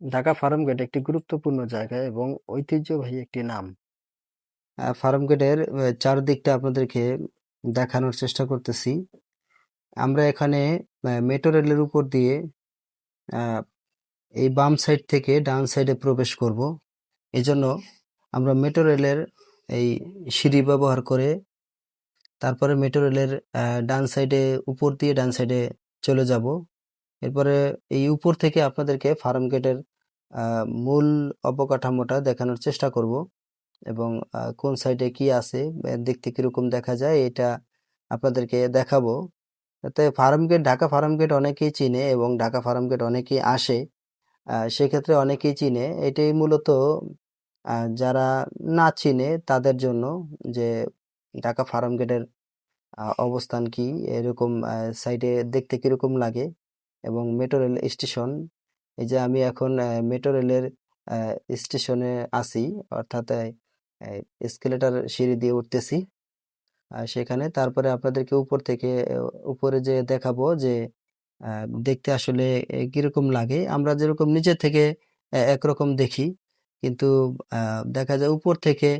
ঢাকা ফার্মগেট একটি গুরুত্বপূর্ণ জায়গা এবং ঐতিহ্যবাহী একটি নাম। ফার্মগেটের চারদিকটা আপনাদেরকে দেখানোর চেষ্টা করতেছি। আমরা এখানে মেট্রো রেলের উপর দিয়ে আহ, এই বাম সাইড থেকে ডান সাইডে প্রবেশ করব। এজন্য আমরা মেট্রো রেলের এই সিঁড়ি ব্যবহার করে তারপরে মেট্রো রেলের ডান সাইডে উপর দিয়ে ডান সাইডে চলে যাব। এরপরে এই উপর থেকে আপনাদেরকে ফার্মগেটের মূল অবকাঠামোটা দেখানোর চেষ্টা করব এবং কোন সাইডে কি আছে, দেখতে কিরকম দেখা যায় এটা আপনাদেরকে দেখাবো। তাতে ফার্মগেট, ঢাকা ফার্মগেট অনেকেই চিনে এবং ঢাকা ফার্মগেট অনেকেই আসে। সেক্ষেত্রে অনেকেই চিনে। এটাই মূলত যারা না চিনে তাদের জন্য, যে ঢাকা ফার্মগেটের অবস্থান কি, এরকম সাইডে দেখতে কিরকম লাগে এবং মেট্রো রেল স্টেশন। এই যে আমি এখন মেট্রো রেলের স্টেশনে আছি, অর্থাৎ এসকেলেটর সিঁড়ি দিয়ে উঠতেছি সেখানে। তারপরে আপনাদেরকে উপর থেকে উপরে যে দেখাবো যে দেখতে আসলে কিরকম লাগে। আমরা যেরকম নিচে থেকে একরকম দেখি, কিন্তু দেখা যায় উপর থেকে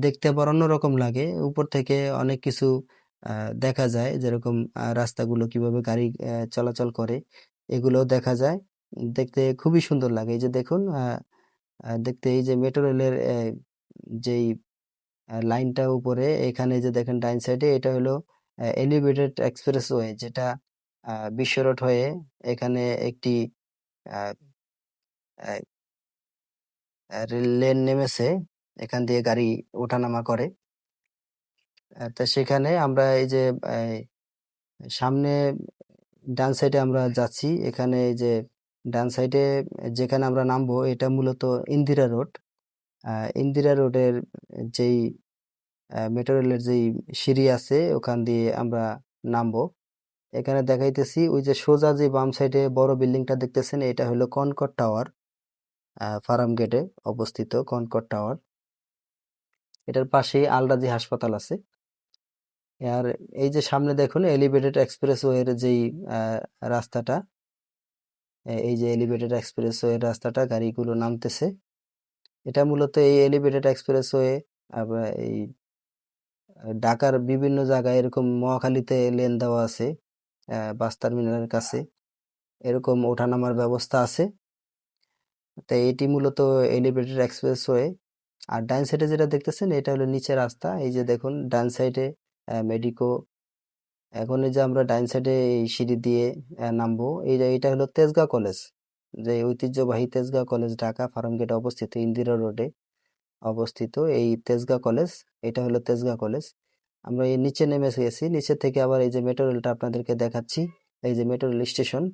দেখতে আবার অন্যরকম লাগে। উপর থেকে অনেক কিছু দেখা যায়, যেরকম রাস্তাগুলো কিভাবে গাড়ি চলাচল করে এগুলো দেখা যায়। দেখতে খুবই সুন্দর লাগে। এই যে দেখুন, দেখতে এই যে মেট্রো রেলের যেই লাইনটা উপরে, এখানে যে দেখেন ডাইন সাইডে, এটা হলো এলিভেটেড এক্সপ্রেসওয়ে, যেটা বিশ্ব রোড হয়ে এখানে একটি আহ, আহ, রেল লেন নেমেছে, এখান দিয়ে গাড়ি ওঠানামা করে। তা সেখানে আমরা এই যে আহ, সামনে ডান সাইডে আমরা যাচ্ছি। এখানে এই যে ডান সাইডে যেখানে আমরা নামবো, এটা মূলত ইন্দিরা রোড। ইন্দিরা রোডের যেই মেট্রো রেলের যেই সিঁড়ি আছে, ওখান দিয়ে আমরা নামবো। এখানে দেখাইতেছি ওই যে সোজা যে বাম সাইডে বড় বিল্ডিংটা দেখতেছেন, এটা হলো কনকর্ড টাওয়ার। ফার্ম গেটে অবস্থিত কনকর্ড টাওয়ার। এটার পাশেই আলরাজি হাসপাতাল আছে। আর এই যে সামনে দেখুন এলিভেটেড এক্সপ্রেসওয়ের যেই রাস্তাটা, এই যে এলিভেটেড এক্সপ্রেসওয়ের রাস্তাটা, গাড়িগুলো নামতেছে। এটা মূলত এই এলিভেটেড এক্সপ্রেসওয়ে এই ঢাকার বিভিন্ন জায়গায়, এরকম মহাখালীতে লেন দেওয়া আছে, বাস টার্মিনালের কাছে এরকম ওঠানামার ব্যবস্থা আছে। তো এটি মূলত এলিভেটেড এক্সপ্রেসওয়ে। আর ডান সাইডে যেটা দেখতেছেন, এটা হলো নিচের রাস্তা। এই যে দেখুন ডান সাইডে মেডিকো। এখন এই যে আমরা ডান সাইডে এই সিঁড়ি দিয়ে নামবো। এই যে এটা হলো তেজগাঁও কলেজ, যে ঐতিহ্যবাহী তেজগাঁও কলেজ, ঢাকা ফার্মগেটে অবস্থিত, ইন্দিরা রোডে অবস্থিত এই তেজগাঁও কলেজ। এটা হলো তেজগাঁও কলেজ। আমরা এই নিচে নেমে গেছি। নিচে থেকে আবার এই যে মেট্রো রেলটা আপনাদেরকে দেখাচ্ছি। এই যে মেট্রো রেল স্টেশন।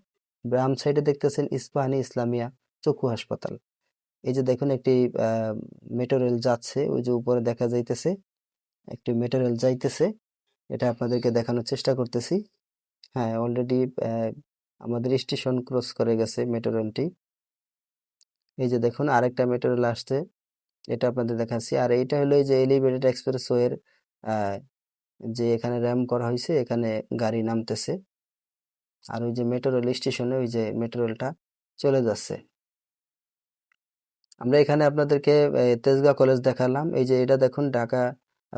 বাম সাইডে দেখতেছেন ইস্পাহানী ইসলামিয়া চক্ষু হাসপাতাল। এই যে দেখুন একটি মেট্রো রেল যাচ্ছে, ওই যে উপরে দেখা যাইতেছে একটি মেট্রো রেল যাইতেছে। এটা আপনাদেরকে দেখানোর চেষ্টা করতেছি। হ্যাঁ, অলরেডি আমাদের স্টেশন ক্রস করে গেছে মেট্রো রেলটি। এই যে দেখুন আরেকটা মেট্রো রেল আসছে, এটা আপনাদের দেখাচ্ছি। আর এইটা হলো এই যে এলিভেটেড এক্সপ্রেসওয়ের আহ যে এখানে র্যাম করা হয়েছে, এখানে গাড়ি নামতেছে। আর ওই যে মেট্রো রেল স্টেশনে ওই যে মেট্রো রেলটা চলে যাচ্ছে। আমরা এখানে আপনাদেরকে তেজগাঁও কলেজ দেখালাম। এই যে এটা দেখুন ঢাকা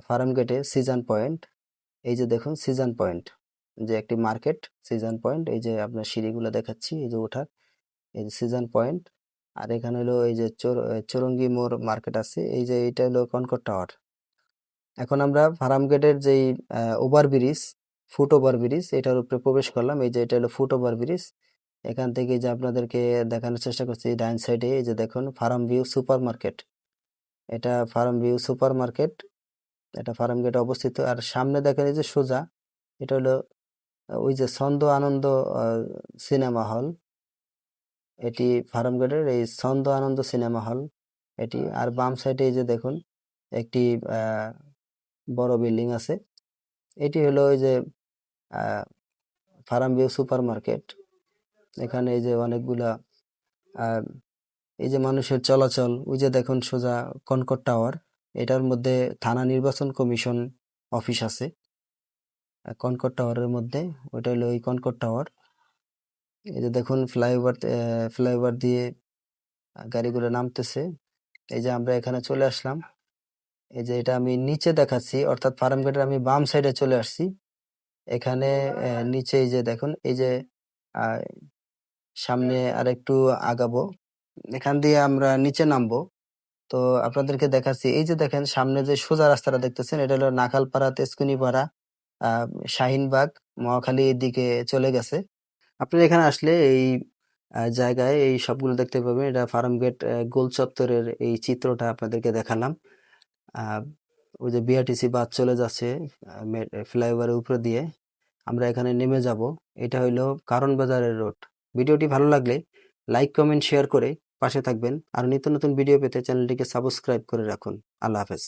ফার্মগেটে সিজন পয়েন্ট। এই যে দেখুন সিজন পয়েন্ট, যে একটি মার্কেট সিজন পয়েন্ট। এই যে আপনার সিঁড়িগুলো দেখাচ্ছি, এই যে ওঠার, এই যে সিজন পয়েন্ট। আর এখানে হলো এই যে চৌরঙ্গি মোড় মার্কেট আছে। এই যে এটা হলো কনকর্ড টাওয়ার। এখন আমরা ফার্মগেটের যেই over bridge, foot over bridge, এটার উপরে প্রবেশ করলাম। এই যে এটা হলো ফুট ওভার ব্রিজ। এখান থেকে যে আপনাদেরকে দেখানোর চেষ্টা করছি, ডাইন সাইডে এই যে দেখুন ফার্ম ভিউ সুপার মার্কেট। এটা ফার্ম ভিউ সুপার মার্কেট, এটা ফার্ম গেটে অবস্থিত। আর সামনে দেখেন এই যে সোজা, এটা হলো ওই যে ছন্দ আনন্দ সিনেমা হল। এটি ফার্ম গেটের এই ছন্দ আনন্দ সিনেমা হল এটি। আর বাম সাইডে এই যে দেখুন একটি বড় বিল্ডিং আছে। এটি হলো ওই যে ফার্ম ভিউ সুপার মার্কেট। এখানে এই যে অনেকগুলা আহ, এই যে মানুষের চলাচল। ওই যে দেখুন সোজা কনকর্ড টাওয়ার, এটার মধ্যে থানা নির্বাচন কমিশন অফিস আছে কনকর্ড টাওয়ারের মধ্যে। ওইটা হলো ওই কনকর্ড টাওয়ার। এই যে দেখুন ফ্লাইওভার, ফ্লাইওভার দিয়ে গাড়িগুলো নামতেছে। এই যে আমরা এখানে চলে আসলাম। এই যে এটা আমি নিচে দেখাচ্ছি, অর্থাৎ ফার্ম গেটের আমি বাম সাইডে চলে আসছি। এখানে নিচে এই যে দেখুন, এই যে আহ, সামনে আরেকটু আগাবো, এখান দিয়ে আমরা নিচে নামবো। তো আপনাদেরকে দেখাচ্ছি, এই যে দেখেন সামনে যে সোজা রাস্তাটা দেখতেছেন, এটা হলো নাখালপাড়া, তেজকুনিপাড়া, আহ শাহিনবাগ, মহাখালী দিকে চলে গেছে। আপনারা এখানে আসলে এই জায়গায় এই সবগুলো দেখতে পাবেন। এটা ফার্ম গেট গোল চত্বরের এই চিত্রটা আপনাদেরকে দেখালাম। আহ ওই যে বিআরটিসি বাস চলে যাচ্ছে ফ্লাইওভারের উপর দিয়ে, আমরা এখানে নেমে যাব। এটা হইলো কারণ বাজারের রোড। ভিডিওটি ভালো লাগলে লাইক কমেন্ট শেয়ার করে পাশে থাকবেন। আর নিত্য নতুন ভিডিও পেতে চ্যানেলটিকে সাবস্ক্রাইব করে রাখুন। আল্লাহ হাফেজ।